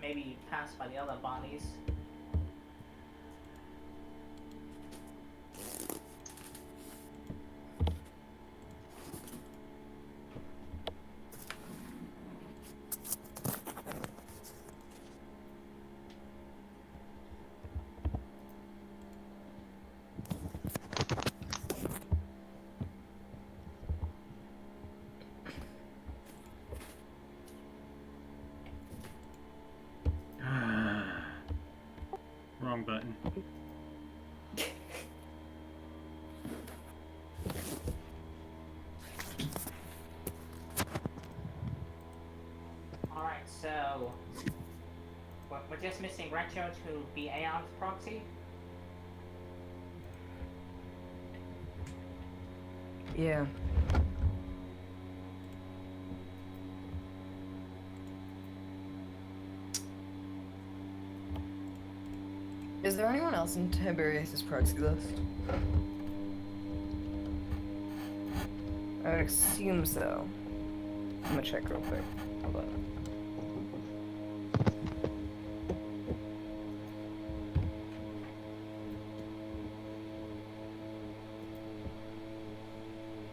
maybe passed by the other bodies. Wrong button. Alright, so we're just missing Retro to be Aeon's proxy. Yeah. Is there anyone else in Tiberius's proxy list? I would assume so. I'm gonna check real quick. Hold on.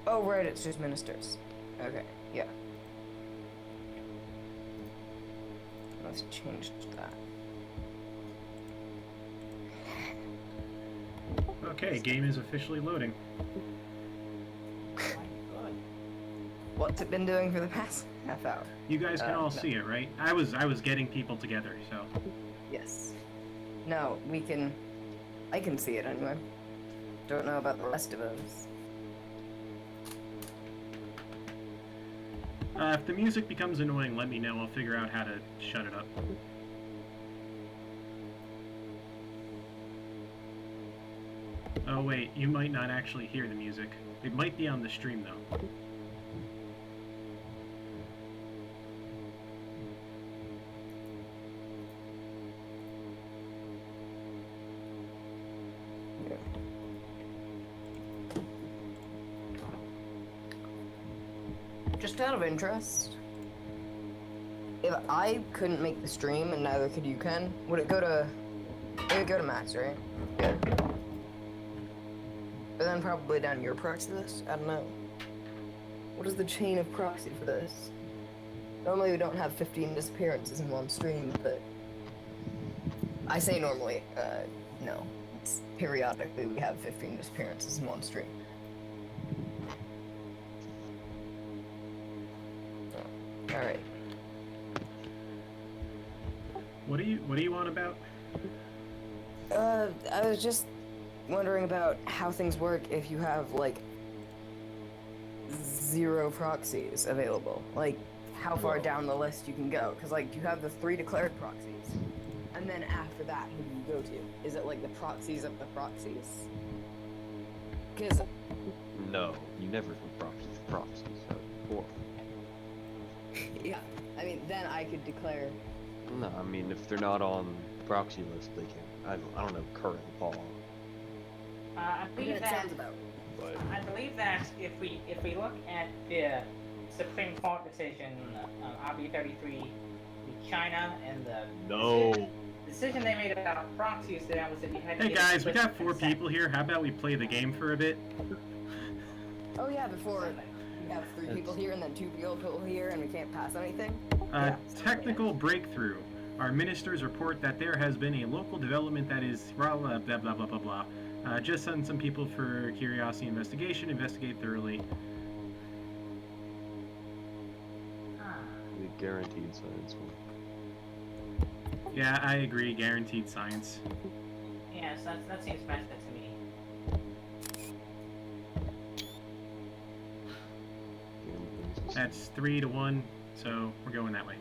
Oh, right, it's just ministers. Okay, yeah. Let's change that. Okay, game is officially loading. What's it been doing for the past half hour? You guys can all see it, right? I was getting people together, so. Yes. No, we can... I can see it anyway. Don't know about the rest of us. If the music becomes annoying, let me know. I'll figure out how to shut it up. Oh wait, you might not actually hear the music. It might be on the stream though. Just out of interest, if I couldn't make the stream and neither could you, Ken, would it go to Max, right? Yeah. But then probably down your proxy list? I don't know. What is the chain of proxy for this? Normally we don't have 15 disappearances in one stream, but... I say normally, no. It's periodically we have 15 disappearances in one stream. Alright. What do you want about? I was just wondering about how things work if you have, like, 0 proxies available. Like, how far down the list you can go. Because, like, you have the 3 declared proxies. And then after that, who do you go to? Is it, like, the proxies of the proxies? Because... No, you never put proxies, so four. Yeah, I mean, then I could declare... No, I mean, if they're not on proxy list, they can... I don't know current law. I believe that. Sounds about. But I believe that if we look at the Supreme Court decision, RB33, with China and the decision they made about proxies, that was that you had. Hey guys, we got 4 people here. How about we play the game for a bit? Oh yeah, before we have 3 people here and then 2 people here, and we can't pass anything. Technical breakthrough. Our ministers report that there has been a local development that is blah blah blah blah blah blah blah. Just send some people for curiosity investigation. Investigate thoroughly. the guaranteed science one. Yeah, I agree. Guaranteed science. Yes, that seems better to me. That's 3-1, so we're going that way.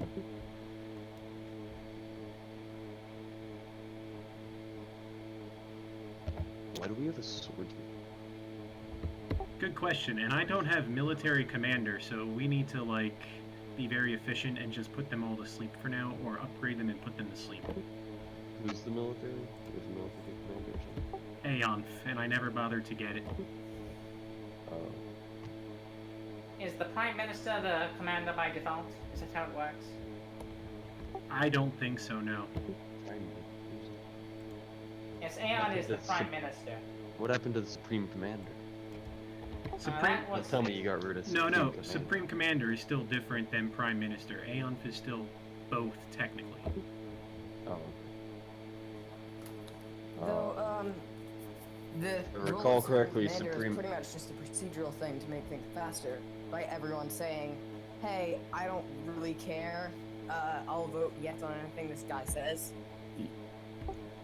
Why do we have a sword here? Good question, and I don't have military commander, so we need to, like, be very efficient and just put them all to sleep for now, or upgrade them and put them to sleep. Who's the military? Who's the military commander or something? Aeonf, and I never bothered to get it. Is the Prime Minister the commander by default? Is that how it works? I don't think so, no. Yes, Aeon is the Prime Minister. What happened to the Supreme Commander? Supreme... That was- Tell me you got rid of No, Supreme no. Commander. Supreme Commander is still different than Prime Minister. Aeonf is still both, technically. Oh, okay. Though, the If I role recall of correctly, Commander Supreme- is pretty much just a procedural thing to make things faster. By everyone saying, hey, I don't really care, I'll vote yes on anything this guy says.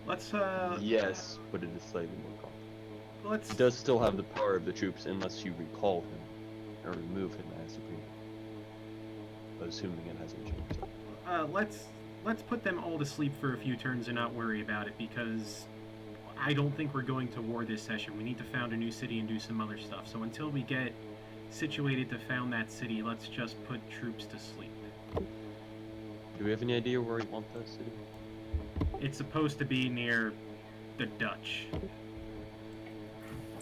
Let's, Yes, but it is slightly more complicated. let's... He does still have the power of the troops unless you recall him or remove him as Supreme. Assuming it hasn't changed. Let's put them all to sleep for a few turns and not worry about it, because I don't think we're going to war this session. We need to found a new city and do some other stuff. So until we get situated to found that city, let's just put troops to sleep. Do we have any idea where we want that city? It's supposed to be near the Dutch.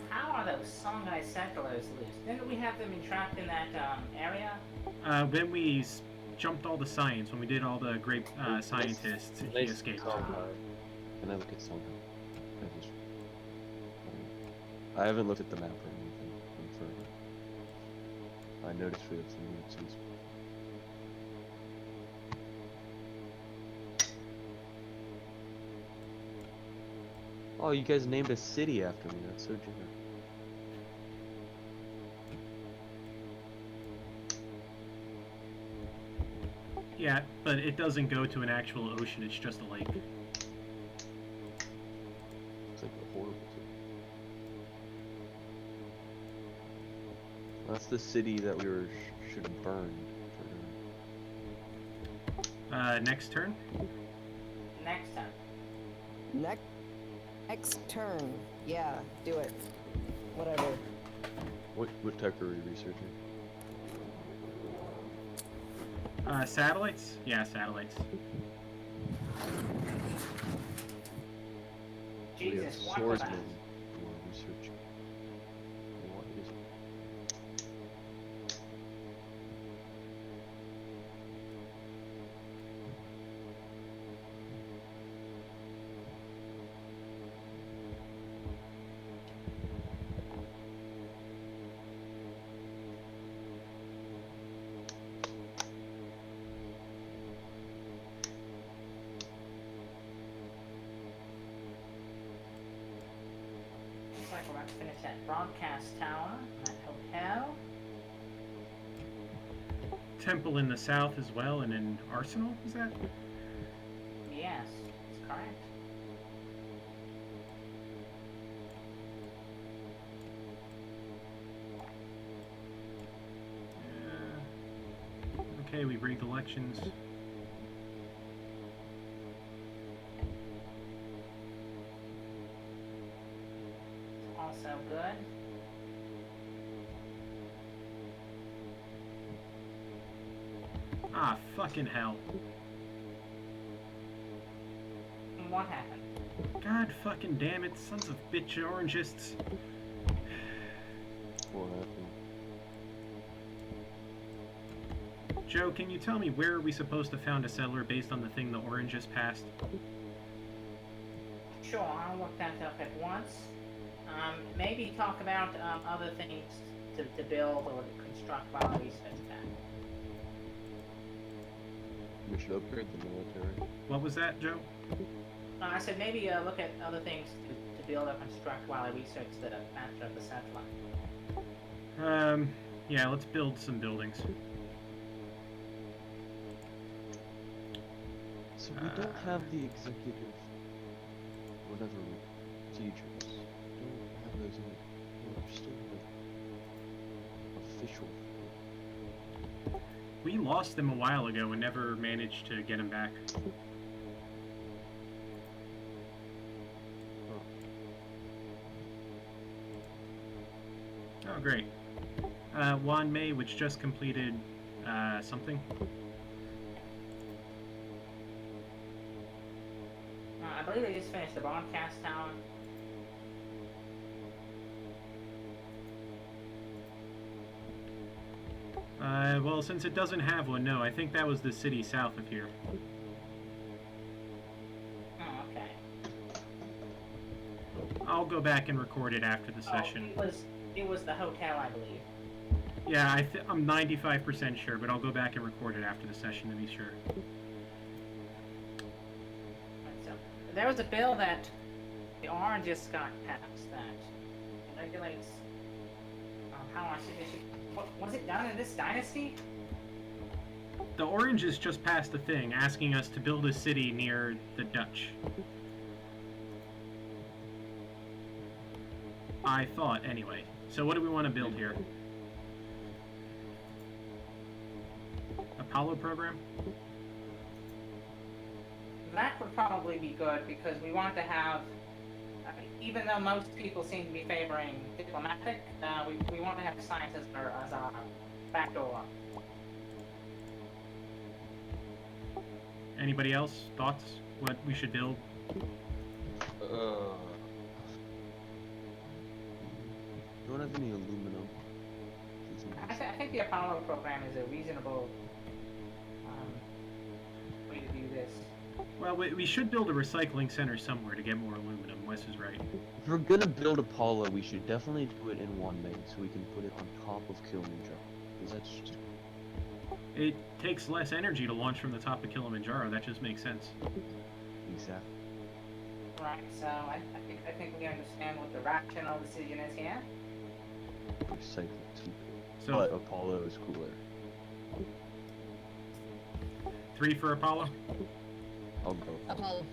How are those Songhai settlers loose? Didn't we have them entrapped in that area? When we jumped all the science, when we did all the great scientists, he escaped. Can I look at something? I haven't looked at the map or anything further. I noticed we have some weird cities. Oh, you guys named a city after me. That's so generous. Yeah, but it doesn't go to an actual ocean, it's just a lake. It's like a horrible city. That's the city that we were should have burned. Next turn? Next time. Next turn. Yeah, do it. Whatever. What tech are we researching? Satellites? Yeah, satellites. We have Jesus, what was that? swordsmen who are researching. What is it? Looks like we're about to finish that broadcast tower, that hotel. Temple in the south as well, and an arsenal, is that? Yes, that's correct. Okay, we rigged elections. Also good. Ah, fucking hell. What happened? God fucking damn it, sons of bitch orangists. What happened? Joe, can you tell me where are we supposed to found a settler based on the thing the oranges passed? Sure, I'll look that up at once. Maybe talk about other things to build or to construct while we research that. We should upgrade the military. What was that, Joe? I said maybe look at other things to build or construct while I research the matter of the satellite. Yeah, let's build some buildings. So we don't have the executive, whatever, procedures. We don't have those in it. We're still like official. We lost them a while ago and never managed to get them back. Oh, great. Juan May, which just completed something. I believe they just finished the broadcast tower. Well, since it doesn't have one, no, I think that was the city south of here. I'll go back and record it after the session. It was the hotel, I believe. Yeah, I'm 95% sure, but I'll go back and record it after the session to be sure. So, there was a bill that the orange just got passed that regulates how our city should. What was it done in this dynasty? The Oranges just passed a thing asking us to build a city near the Dutch. I thought, anyway. So what do we want to build here? Apollo program? That would probably be good because we want to have, even though most people seem to be favoring diplomatic, we want to have science as our backdoor. Anybody else? Thoughts? What we should build? Don't have any aluminum. I think the Apollo program is a reasonable way to do this. Well, we should build a recycling center somewhere to get more aluminum. Wes is right. If we're gonna build Apollo, we should definitely do it in one main, so we can put it on top of Kilimanjaro. Because that's just... It takes less energy to launch from the top of Kilimanjaro. That just makes sense. Exactly. Right, so I think we understand what the rational decision is here. Recycling too. So, But Apollo is cooler. 3 for Apollo? I'll go. Apollo.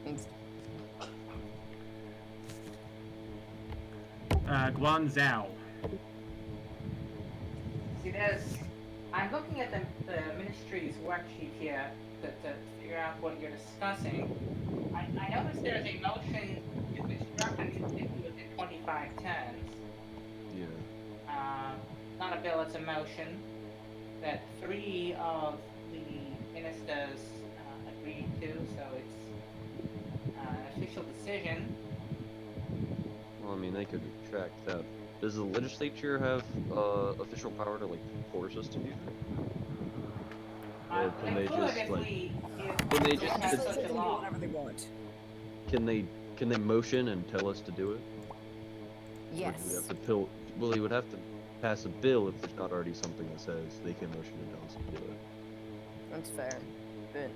Thanks. Guangzhou. See, I'm looking at the ministry's worksheet here to figure out what you're discussing. I noticed there's a motion to construct a new city within 25 turns. Yeah. Not a bill, it's a motion that 3 of the ministers agreed to, so it's an official decision. Well, I mean, they could retract that. Does the legislature have official power to, like, force us to do that? Or can they just, like... Can they just... have such a law. Whatever they want. Can they motion and tell us to do it? Yes. Or do we have to well, they would have to pass a bill if there's not already something that says they can motion and tell us to do it. That's fair. But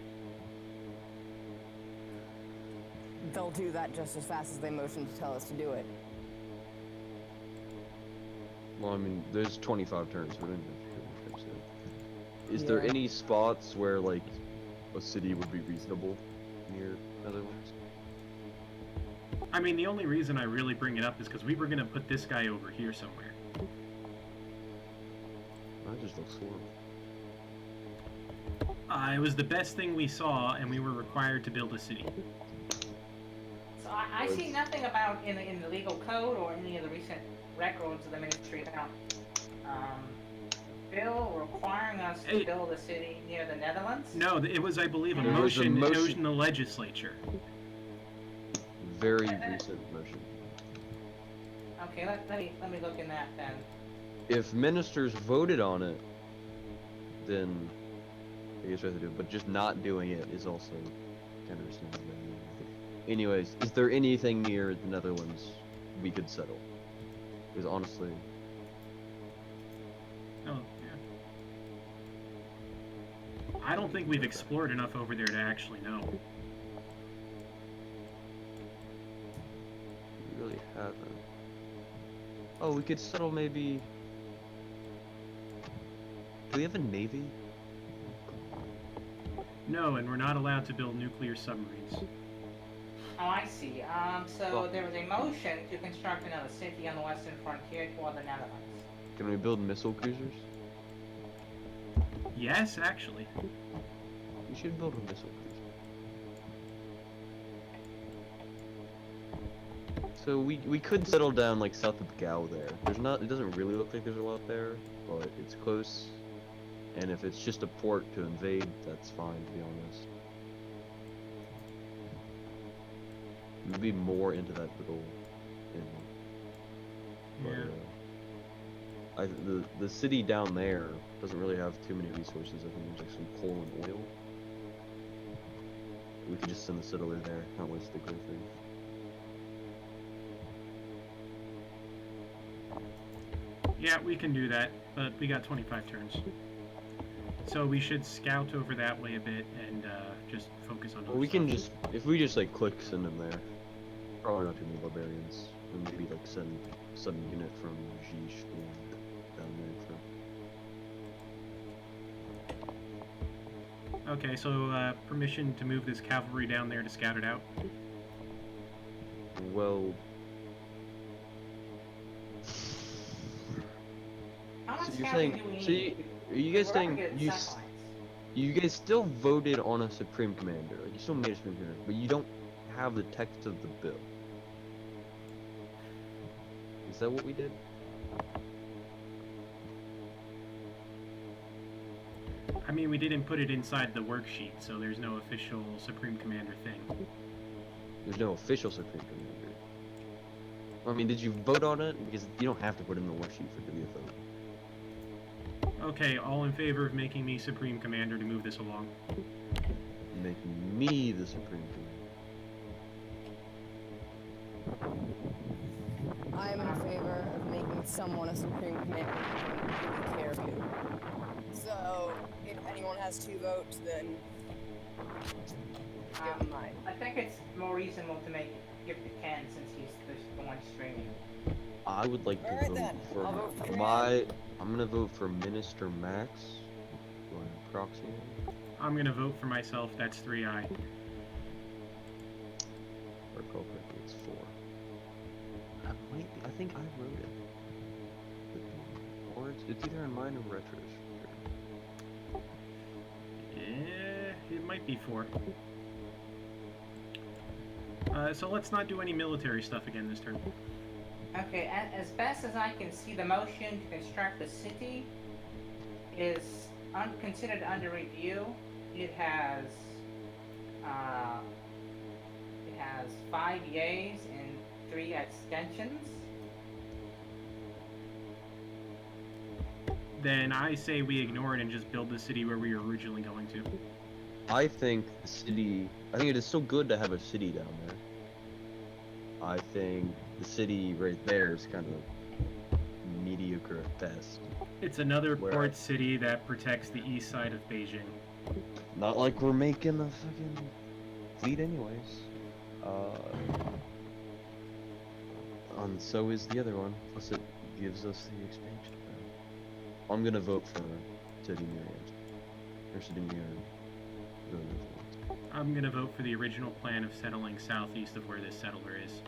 they'll do that just as fast as they motion to tell us to do it. Well, I mean, there's 25 turns. We don't have to do it. Is there any spots where, like, a city would be reasonable near Netherlands? I mean, the only reason I really bring it up is because we were going to put this guy over here somewhere. That just looks horrible. It was the best thing we saw, and we were required to build a city. So I see nothing about in the legal code or any of the recent records of the ministry about bill requiring us to build a city near the Netherlands. No, it was, I believe, a motion in the legislature. Very recent motion. Okay, let me look in that then. If ministers voted on it, then I guess we have to do it. But just not doing it is also kind of reasonable. Anyways, is there anything near the Netherlands we could settle? Because honestly... Oh, yeah. I don't think we've explored enough over there to actually know. We really haven't. Oh, we could settle maybe... Do we have a navy? No, and we're not allowed to build nuclear submarines. Oh, I see. So there was a motion to construct another city on the western frontier toward the Netherlands. Can we build missile cruisers? Yes, actually. We should build a missile cruiser. So we could settle down like south of Gao there. It doesn't really look like there's a lot there, but it's close. And if it's just a port to invade, that's fine, to be honest. We'd be more into that little inland. But, the city down there doesn't really have too many resources. I think there's like some coal and oil. we could just send the settler there, not waste the growth thing. Yeah, we can do that, but we got 25 turns. So we should scout over that way a bit and just focus on. Well, we can just, if we just like click send them there, probably not too many barbarians, and maybe like send some unit from Jish down there for. Okay, so permission to move this cavalry down there to scout it out. Well, How much so you're scouting saying, do we so need? are you guys We're saying up against you satellites. you guys still voted on a supreme commander, like you still made a supreme commander, but you don't have the text of the bill. Is that what we did? I mean, we didn't put it inside the worksheet, so there's no official Supreme Commander thing. There's no official supreme commander. I mean, did you vote on it? Because you don't have to put it in the worksheet for it to be a vote. Okay, all in favor of making me Supreme Commander to move this along? Make me the supreme commander. I am in favor of making someone a supreme commander and taking care of you. So, if anyone has 2 votes, then give him mine. I think it's more reasonable to give to Ken since he's the one streaming. I would like to Alright vote then, for I'll vote for I'm gonna vote for Minister Max. Going proxy. I'm gonna vote for myself, that's 3-I. Or call correctly, it's 4. I think I wrote it. Or it's either in mine or Retro's. Yeah, it might be 4. So let's not do any military stuff again this turn. Okay, as best as I can see, the motion to construct the city is considered under review. It has 5 yays and 3 abstentions. Then I say we ignore it and just build the city where we were originally going to. I think it is so good to have a city down there. I think the city right there is kind of mediocre at best. It's another Where- port city that protects the east side of Beijing. Not like we're making a fucking fleet anyways. And so is the other one. Plus it gives us the expansion. I'm gonna vote for City Mirror. Or City Mirror. I'm gonna vote for the original plan of settling southeast of where this settler is.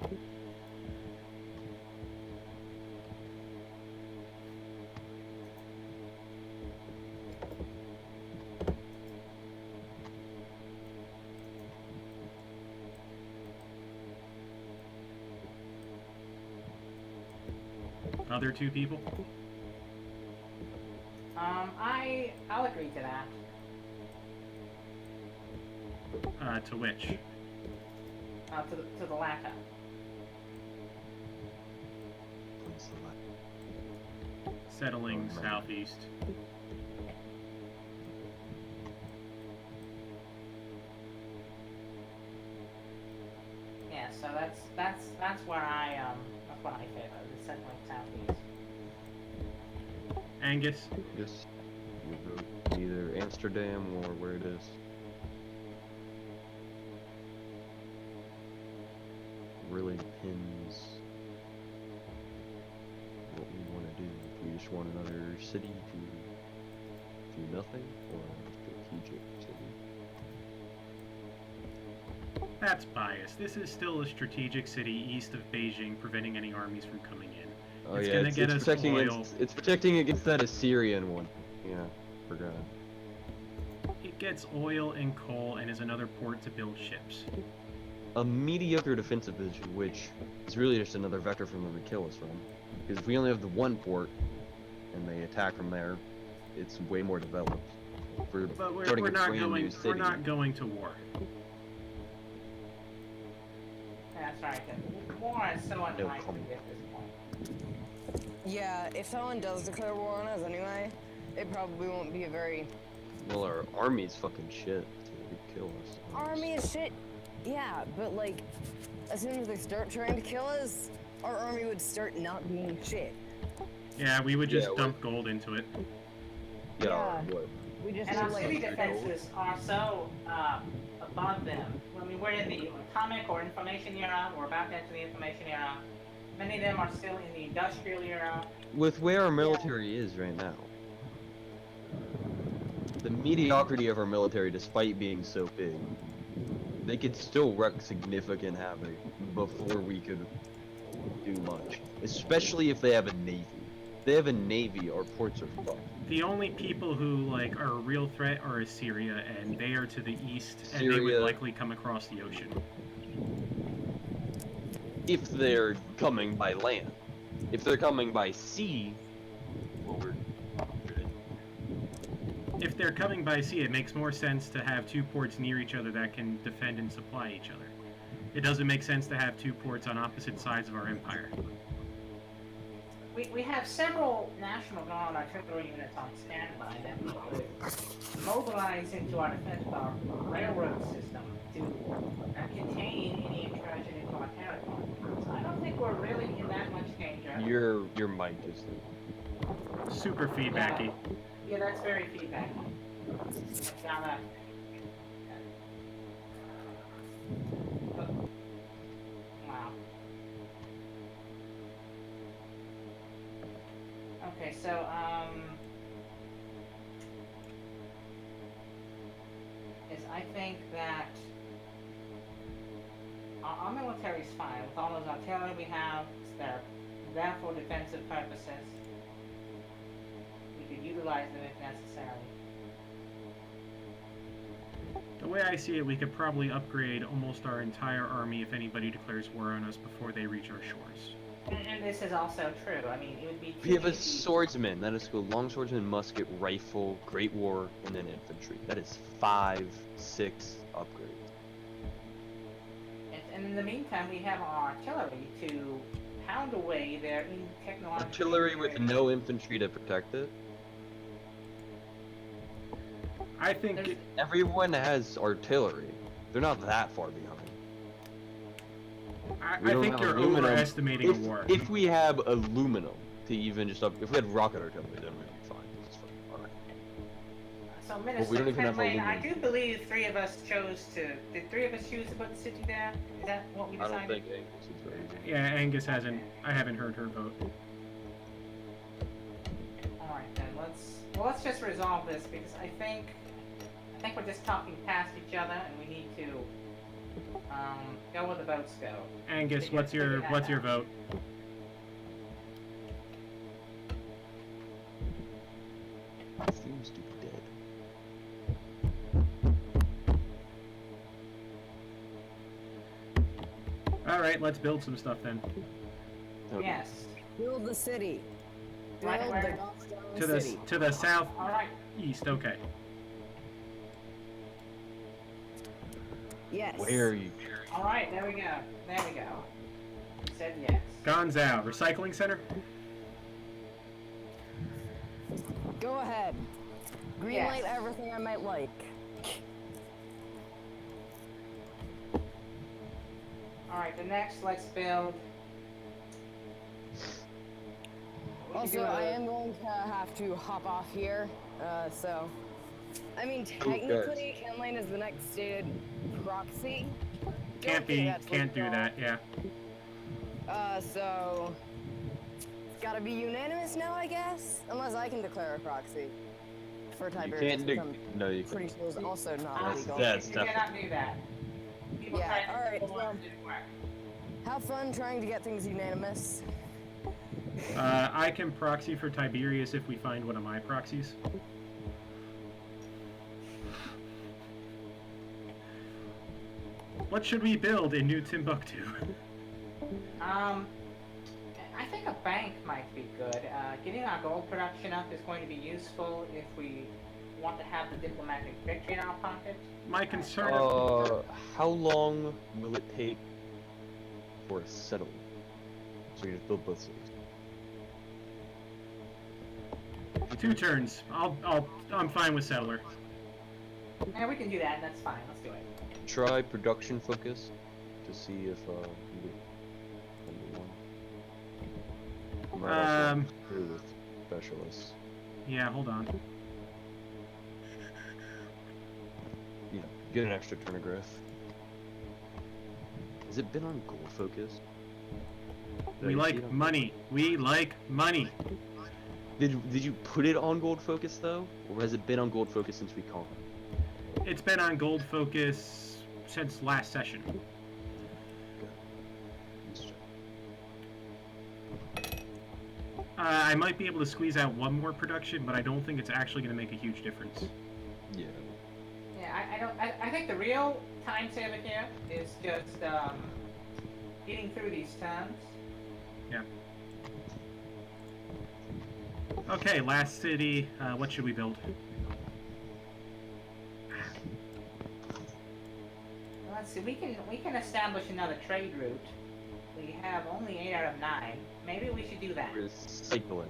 Other 2 people? I'll agree to that. To which? To the latter. Settling southeast. Yeah, so that's where I favor the settling southeast. Angus? Yes. We vote either Amsterdam or where it is. Really depends what we want to do. If we just want another city to do nothing, or a strategic city. That's biased. This is still a strategic city east of Beijing, preventing any armies from coming in. Oh It's yeah, gonna it's, get it's us protecting oil. it's protecting against that Assyrian one. Yeah, forgot. It gets oil and coal and is another port to build ships. A mediocre defensive position, which is really just another vector for them to kill us from. Because if we only have the one port, and they attack from there, it's way more developed. But we're starting a not brand new going. city. We're not going to war. That's right. War is so unlikely at comment. this point. Yeah, if someone does declare war on us anyway, it probably won't be a very... Well, our army's fucking shit. kill us. Army is shit. Yeah, but like, as soon as they start trying to kill us, our army would start not being shit. Yeah, we would just Yeah, dump gold into it. Yeah. Yeah. What? We just And our like, city defenses are so above them. I mean, we're in the atomic or information era. We're about to enter the information era. Many of them are still in the industrial era. With where our military is right now. The mediocrity of our military, despite being so big, they could still wreak significant havoc before we could do much. Especially if they have a navy. If they have a navy, our ports are fucked. The only people who like are a real threat are Assyria, and they are to the east, and they would Syria. likely come across the ocean. If they're coming by land. If they're coming by sea, well, we're good. If they're coming by sea, it makes more sense to have two ports near each other that can defend and supply each other. It doesn't make sense to have two ports on opposite sides of our empire. We have several National Guard artillery units on standby that we could mobilize into our defense of our railroad system to contain any incursion into our territory. So I don't think we're really in that much danger. Your mic is Super feedbacky. Yeah, that's very feedbacky. Gotta... Wow. Okay, so, I think that our military's fine. With all those artillery we have, they're there for defensive purposes. We could utilize them if necessary. The way I see it, we could probably upgrade almost our entire army if anybody declares war on us before they reach our shores. And this is also true. I mean, it would be... We have a swordsman. That is cool. Long swordsman, musket, rifle, great war, and then infantry. That is 5, 6 upgrades. And in the meantime, we have our artillery to pound away their technological... Artillery with no infantry to protect it. I think Everyone has artillery. They're not that far behind. I don't think have you're aluminum. overestimating a war. If we have aluminum to even just up, if we had rocket artillery, then we'd be fine. It's fine. All right. So, we Minister don't even have Finlay, I aluminum. do believe 3 of us chose to... Did 3 of us choose to put the city there? Is that what we I decided? don't think Angus is very good. Yeah, Angus hasn't. I haven't heard her vote. Alright then, let's just resolve this, because I think we're just talking past each other, and we need to go where the votes go. Angus, Figure- what's your figure that out. vote? Seems to be dead. All right, let's build some stuff then. Okay. Yes. build the city. Build Right, the where? goddamn city. To the southeast. Alright. Okay. Yes. Where are you? Alright, there we go. There we go. You said yes. Gonzal, recycling center. Go ahead. Greenlight Yes. everything I might like. Alright, the next, let's build... We could Also, do a- I am going to have to hop off here, so... I mean, technically, Kenlane is the next stated proxy. Can't do that. Yeah. So... It's gotta be unanimous now, I guess? Unless I can declare a proxy. For You Tiberius, can't which do. I'm No, you pretty can't. sure is also not That's- legal. that's You cannot do that. People Yeah, tried to alright, do it, well- it didn't work. Have fun trying to get things unanimous. I can proxy for Tiberius if we find one of my proxies. What should we build in New Timbuktu? I think a bank might be good. Getting our gold production up is going to be useful if we want to have the diplomatic victory in our pocket. My concern. How long will it take for a settlement? So you just build both cities. 2 turns. I'm fine with settler. Yeah, we can do that. That's fine. Let's do it. Try production focus to see if you get number one. I might also do with specialists. Yeah, hold on. You know, get an extra turnograph. Has it been on gold focus? Did We I see like it on- money. We like money. Did you put it on gold focus though, or has it been on gold focus since we caught it? It's been on gold focus since last session. Let's check. I might be able to squeeze out one more production, but I don't think it's actually going to make a huge difference. Yeah. Yeah, I think the real time saver here is just getting through these terms. Yeah. Okay, last city. What should we build? Let's see. We can establish another trade route. We have only 8 out of 9. Maybe we should do that. Recycling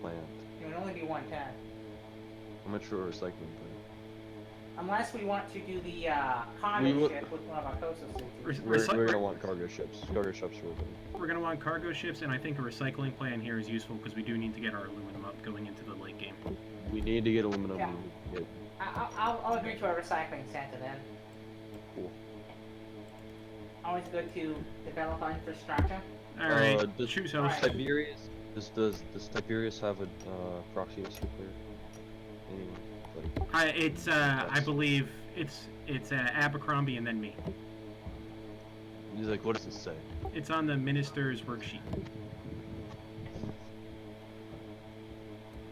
plant. It would only be 1 turn. I'm not sure recycling plant. Unless we want to do the cargo We will- ship with one of our coastal cities. We're gonna want cargo ships. Cargo ships will be. We're going to want cargo ships, and I think a recycling plan here is useful because we do need to get our aluminum up going into the late game. We need to get aluminum. Yeah. we need to get- I'll agree to a recycling center then. Cool. Always good to develop our infrastructure. Alright, does choose Alright. host. Tiberius. Does Tiberius have a proxy nuclear? Anyone? Like, It's, I believe, it's Abercrombie and then me. he's like, what does it say? It's on the minister's worksheet.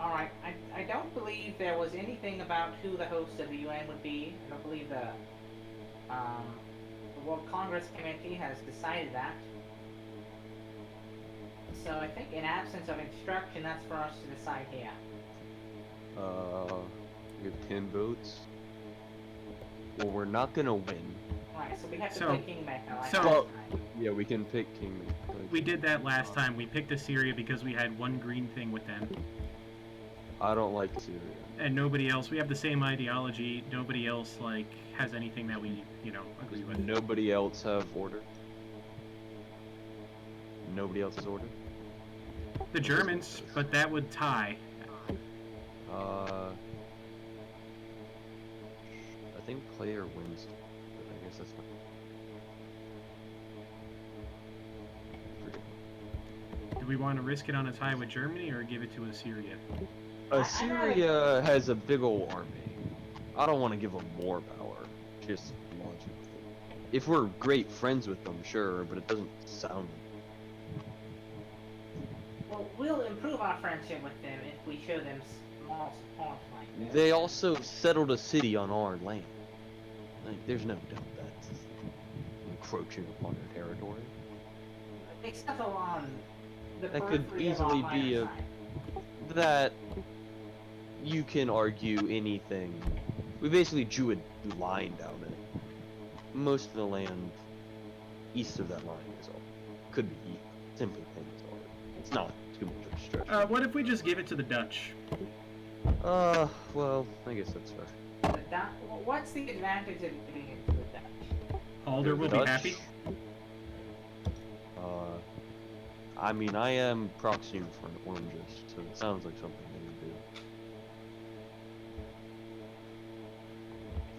Alright, I don't believe there was anything about who the host of the UN would be. I don't believe the World Congress Committee has decided that. So I think in absence of instruction, that's for us to decide here. We have 10 votes. Well, we're not gonna win. Alright, so we have to So- play Kingmaker like so- last time. Yeah, we can pick King. We did that last time. We picked Assyria because we had one green thing with them. I don't like Syria. And nobody else. We have the same ideology. Nobody else, like, has anything that we, agree with. Nobody else have order. Nobody else has order. The Germans, but that would tie. I think player wins, but I guess that's not. Do we want to risk it on a tie with Germany or give it to Assyria? Assyria has a big old army. I don't want to give them more power. Just logically. If we're great friends with them, sure, but it doesn't sound. Well, we'll improve our friendship with them if we show them small support like this. They also settled a city on our land. Like, there's no doubt that's encroaching upon their territory. They settle on the That could periphery of our easily be land a- side. That you can argue anything. We basically drew a line down it. Most of the land east of that line is all could be simply Peninsula. It's not too much of a stretch. What if we just give it to the Dutch? Well, I guess that's fair. What's the advantage of giving it to the Dutch? Alder will be Dutch, happy. I mean, I am proxying for an oranges, so it sounds like something they would do.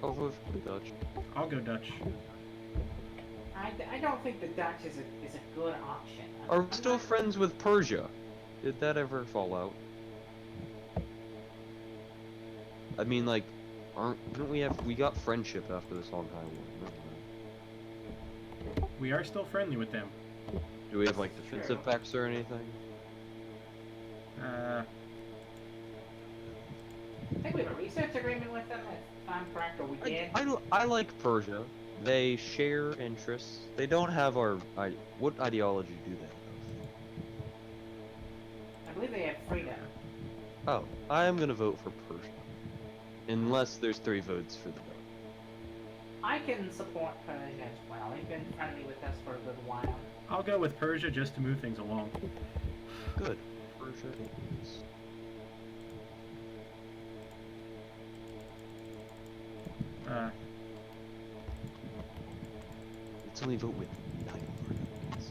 I'll vote for the Dutch. I'll go Dutch. I don't think the Dutch is a good option. Are we still friends with Persia? Did that ever fall out? I mean, like, didn't we got friendship after this long time? We are still friendly with them. Do we have, like, defensive pacts or anything? I think we have a research agreement with them, if I'm correct, or we did. I like Persia. They share interests. They don't have our... what ideology do they I believe they have freedom. have? Oh, I am gonna vote for Persia. Unless there's 3 votes for the Dutch. I can support Persia as well. They've been friendly with us for a good while. I'll go with Persia just to move things along. Good. Persia is... Scouts only vote with 9 votes.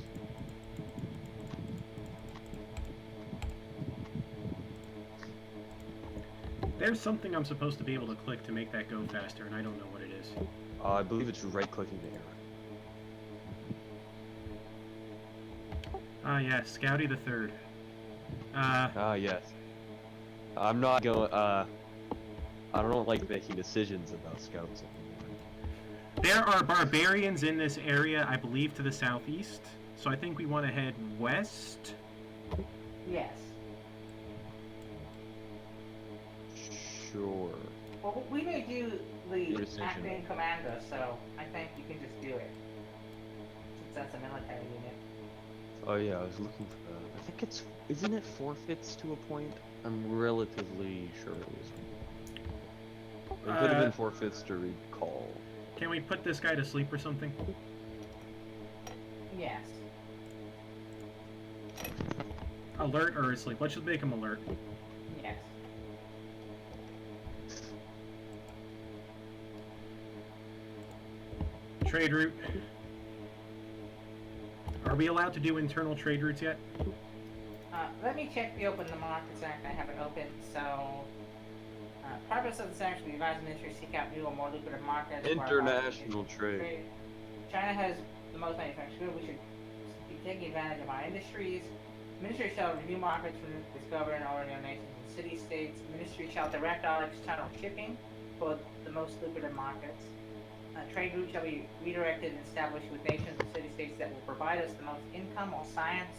There's something I'm supposed to be able to click to make that go faster, and I don't know what it is. I believe it's right-clicking the arrow. Ah, yeah, Scouty the Third. Yes. I'm not going, I don't like making decisions about scouts anymore. There are barbarians in this area, I believe, to the southeast. So I think we want to head west. Yes. Sure. Well, we may do Your the decision. acting commander, so I think you can just do it. Since that's a military unit. Oh yeah, I was looking for that. I think it's, isn't it forfeits to a point? I'm relatively sure it was. It could have been forfeits to recall. Can we put this guy to sleep or something? Yes. Alert or asleep? Let's just make him alert. Yes. Trade route. Are we allowed to do internal trade routes yet? Let me check the Open the Markets Act. I have it open, so... purpose of this act is to advise the ministry to seek out new or more lucrative markets. International trade. China has the most manufactured goods. We should be taking advantage of our industries. Ministry shall review markets from its governed or their nations and city-states. Ministry shall direct all external shipping for the most lucrative markets. Trade routes shall be redirected and established with nations and city-states that will provide us the most income or science,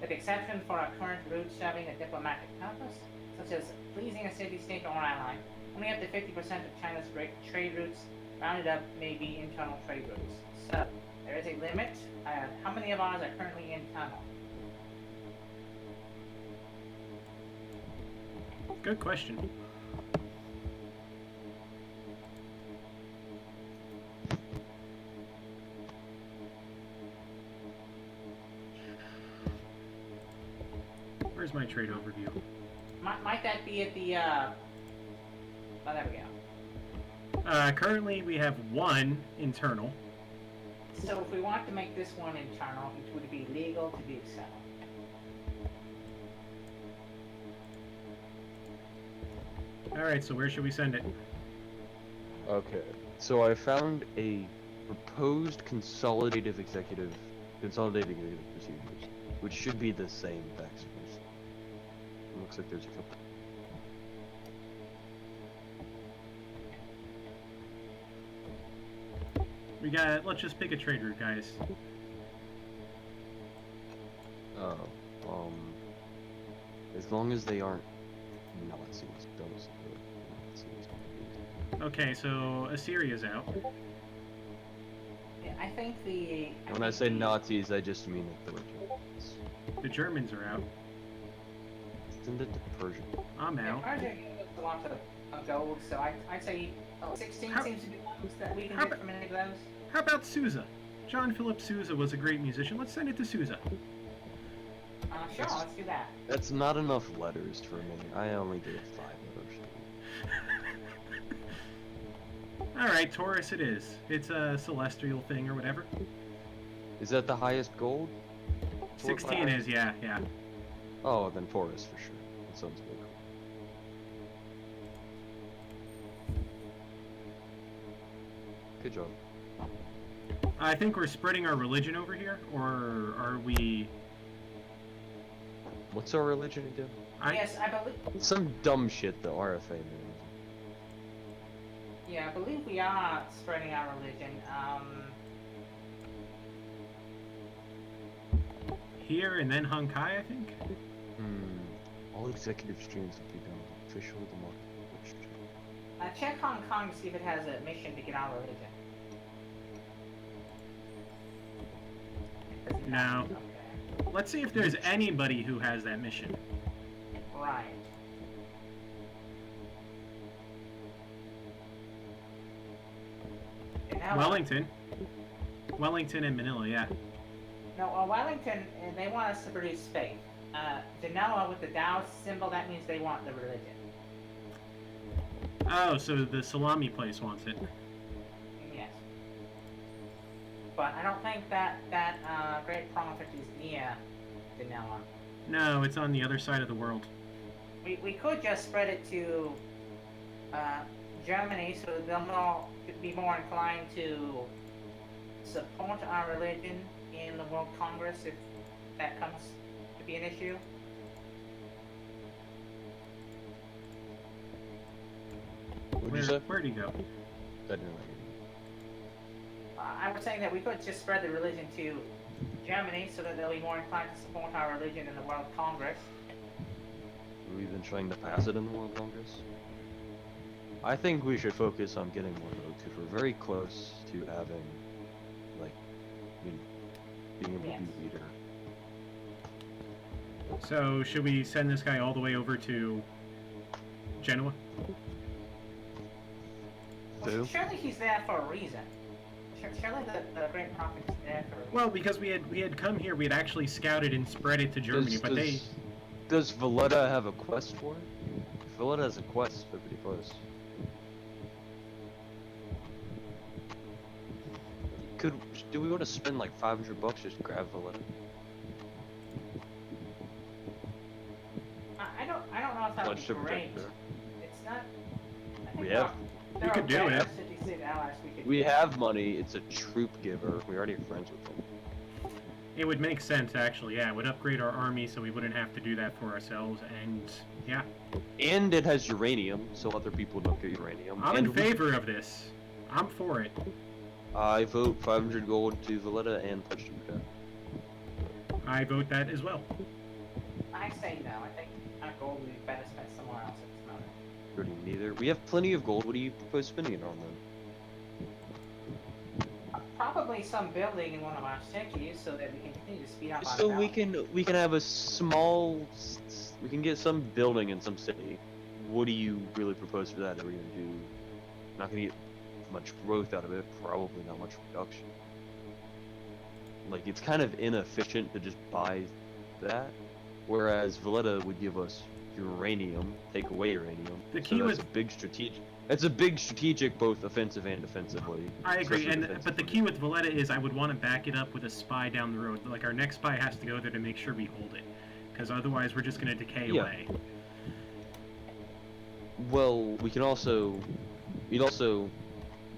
with exception for our current routes serving a diplomatic purpose, such as pleasing a city-state or ally. Only up to 50% of China's trade routes rounded up may be internal trade routes. So, there is a limit. How many of ours are currently internal? Good question. Where's my trade overview? Might that be at the, oh, there we go. Currently we have 1 internal. So if we want to make this one internal, it would be legal to do so. Alright, so where should we send it? Okay, so I found a proposed consolidated executive procedures, which should be the same tax force. It looks like there's a couple. We got, let's just pick a trade route, guys. As long as they aren't Nazis, those Nazis. Okay, so Assyria's out. Yeah, I think the... When I say Nazis, I just mean authorities. The Germans are out. Send it to Persia. I'm Yeah, out. Persia gives a lot of gold, so I'd say 16 seems to be ones that we can get from any of those. How about Sousa? John Philip Sousa was a great musician. Let's send it to Sousa. Sure, let's do that. That's not enough letters for me. I only did 5 letters. Alright, Taurus it is. It's a celestial thing or whatever. Is that the highest gold? 16 is, yeah. Oh, then Taurus for sure. That sounds good. Good job. I think we're spreading our religion over here, or are we... What's our religion again? Yes, I believe... Some dumb shit the RFA man. Yeah, I believe we are spreading our religion. Here and then Honkai, I think? All executive streams will be done with official democracy. Check Hong Kong to see if it has a mission to get our religion. No. Okay. Let's see if there's anybody who has that mission. Right. And now, Wellington. Wellington and Manila, yeah. No, Wellington, they want us to produce faith. Genoa with the Tao symbol, that means they want the religion. Oh, so the salami place wants it. Yes. but I don't think that great prophet is near Danella. No, it's on the other side of the world. We could just spread it to Germany, so they'll be more inclined to support our religion in the World Congress if that comes to be an issue. What'd you say? Where'd he go? I didn't like I was saying that we could just spread the religion to Germany so that they'll be more inclined to support our religion in the World Congress. it. We've been trying to pass it in the World Congress. I think we should focus on getting more votes because we're very close to having, like, being able to be leader. So, should we send this guy all the way over to Genoa? Who? Well, surely he's there for a reason. Surely the great prophet is there for a reason. Well, because we had come here, we had actually scouted and spread it to Germany, but they... Does Valletta have a quest for it? If Valletta has a quest, they're pretty close. Do we want to spend like $500 just to grab Valletta? I don't know if that would Much be to great. protect her. It's not. I think We have. there We could do are it. city-state allies we could We do. have money, it's a troop giver. We already have friends with them. It would make sense, actually, yeah. It would upgrade our army so we wouldn't have to do that for ourselves, and yeah. And it has uranium, so other people don't get uranium. I'm and in favor of this. I'm for it. I vote 500 gold to Valletta and Pledge to Protect. I vote that as well. I say no. I think our gold would be better spent somewhere else at this moment. Pretty neither. We have plenty of gold. What do you propose spending it on then? Probably some building in one of our cities so that we can continue to speed up our So we development. can have a small. We can get some building in some city. What do you really propose for that? Are we gonna do? Not gonna get much growth out of it. Probably not much production. Like it's kind of inefficient to just buy that, whereas Valletta would give us uranium, take away uranium. The So key that's with- a big strategic. That's a big strategic, both offensive and defensively. I agree, especially but the defensively. key with Valletta is I would want to back it up with a spy down the road. Like, our next spy has to go there to make sure we hold it. Because otherwise we're just going to decay Yeah. away. Well, we can also. We'd also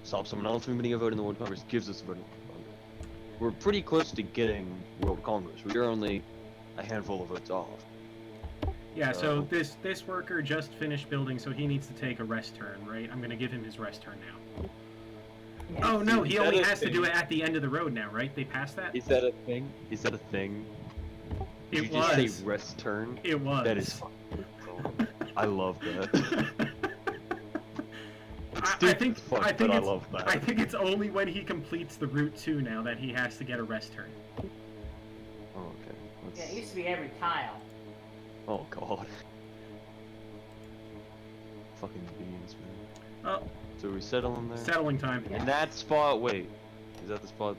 stop someone else from getting a vote in the World Congress, gives us a vote in the World Congress. We're pretty close to getting World Congress. We are only a handful of votes off. Yeah, so this worker just finished building, so he needs to take a rest turn, right? I'm going to give him his rest turn now. Yes. Oh, no, he Is that only a has to do thing? it at the end of the road now, right? They passed that? Is that a thing? Is that a thing? Did It you just was. say rest turn? It was. That is fucking cool. I love that. I think Fuck, I think but I it's love that. I think it's only when he completes the Route 2 now that he has to get a rest turn. Oh, okay. Yeah, it used to be every tile. Oh god. Fucking beans, man. Oh, So we settle in there. settling time. Yeah. And that spot, wait. Is that the spot?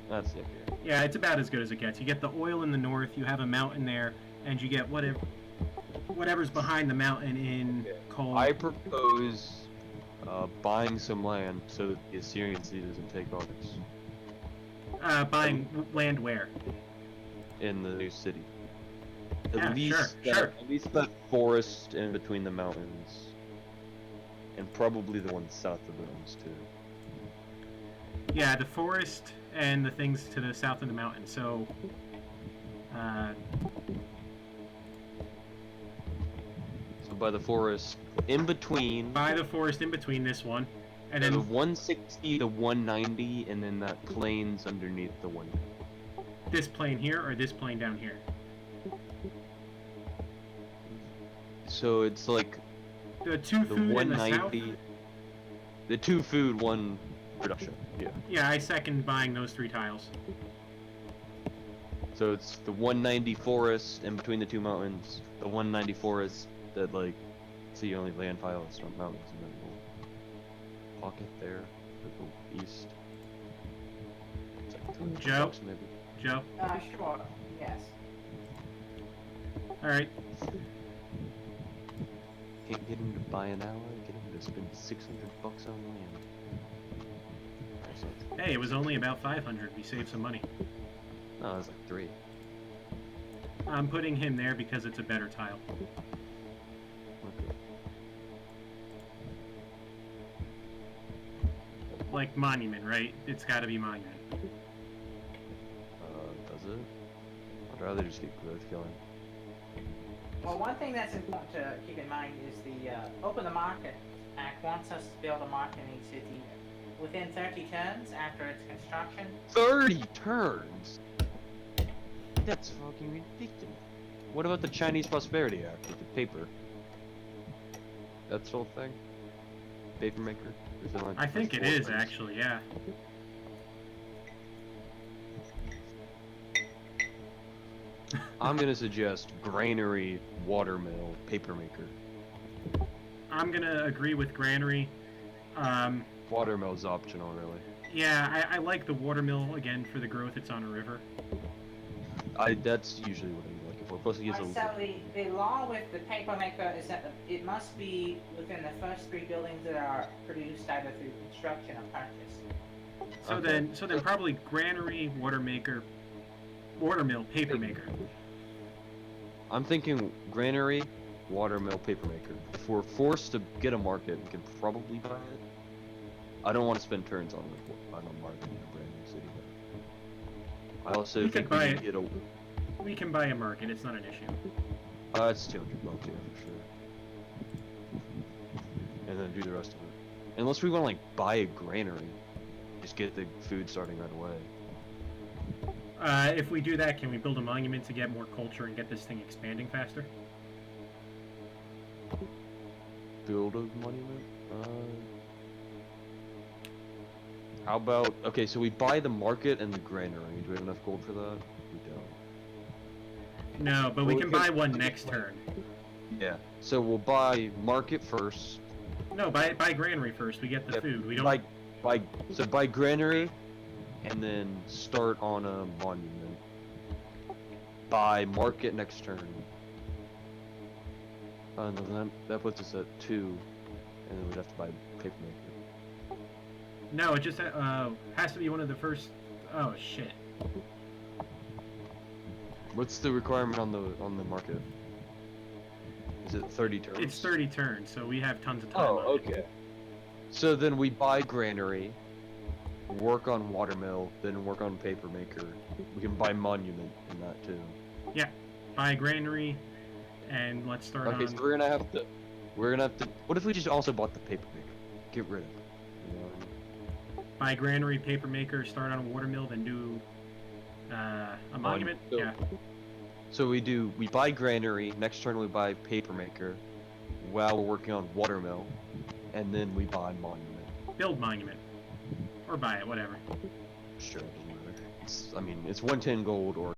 That's it here. Yeah, it's about as good as it gets. You get the oil in the north, you have a mountain there, and you get whatever's behind the mountain in coal. I propose buying some land so that the Assyrian city doesn't take ours Buying land where? in the new city. Yeah, At least sure. At least that forest in between the mountains. And probably the one south of those too. Yeah, the forest and the things to the south of the mountain. So, So by the forest in between buy the forest in between this one, and the then 160 to 190 and then that plains underneath the one. this plane here or this plane down here. So it's like The two the food in the south. 190 the 2 food 1 production. Yeah. Yeah, I second buying those 3 tiles. So it's the 190 forest in between the 2 mountains, the 190 forest that like see you only land piles from mountains and then we'll pocket there to go east. It's like 200 Joe? bucks maybe. Joe. Sure. Yes. All right. Can't get him to buy an ally, get him to spend 600 bucks on land. Hey, it was only about 500. We saved some money. No, it was like 3. I'm putting him there because it's a better tile. Okay. Like monument, right? It's got to be monument. Does it? I'd rather just get growth going. Well, one thing that's important to keep in mind is the Open the Market Act wants us to build a market in each city within 30 turns after its construction. 30 turns? That's fucking ridiculous. What about the Chinese Prosperity Act with the paper? That's the whole thing? Paper maker? Or is it like I think it 4 is, turns? actually, yeah. I'm gonna suggest granary, watermill, paper maker. I'm gonna agree with Granary. Watermill's optional, really. Yeah, I like the watermill, again, for the growth. It's on a river. That's usually what I'm looking for. Plus, it gives a So the law with the paper maker is that it must be within the first 3 buildings that are produced either through construction or purchase. So Okay. then probably Granary, watermill, paper maker. I'm thinking granary, watermill, paper maker. If we're forced to get a market, we can probably buy it. I don't want to spend turns on a market in a brand new city. I also We think could buy we it. can get a. We can buy a market. It's not an issue. It's $200, yeah, for sure. And then do the rest of it. Unless we want to like buy a granary, just get the food starting right away. If we do that, can we build a monument to get more culture and get this thing expanding faster? Build a monument. How about okay? So we buy the market and the granary. Do we have enough gold for that? We don't. No, but we Well, can we buy could- one next turn. Yeah. So we'll buy market first. No, buy Granary first. We get the Yep. food. We don't. Buy granary, and then start on a monument. Buy market next turn. No, that puts us at 2, and then we'd have to buy paper maker. No, it just has to be one of the first. Oh shit. What's the requirement on the market? Is it 30 turns? It's 30 turns, so we have tons of time. Oh, on it. okay. So then we buy granary, work on watermill, then work on paper maker. We can buy monument in that too. Buy Granary, and let's start Okay, on. so we're gonna have to. What if we just also bought the paper maker? Get rid of it. You know what I mean? Buy Granary, paper maker, start on a watermill, then do a monument. so- Yeah. So we buy granary. Next turn we buy paper maker, while we're working on watermill, and then we buy monument. Build monument. Or buy it, whatever. Sure, it doesn't matter. It's 110 gold or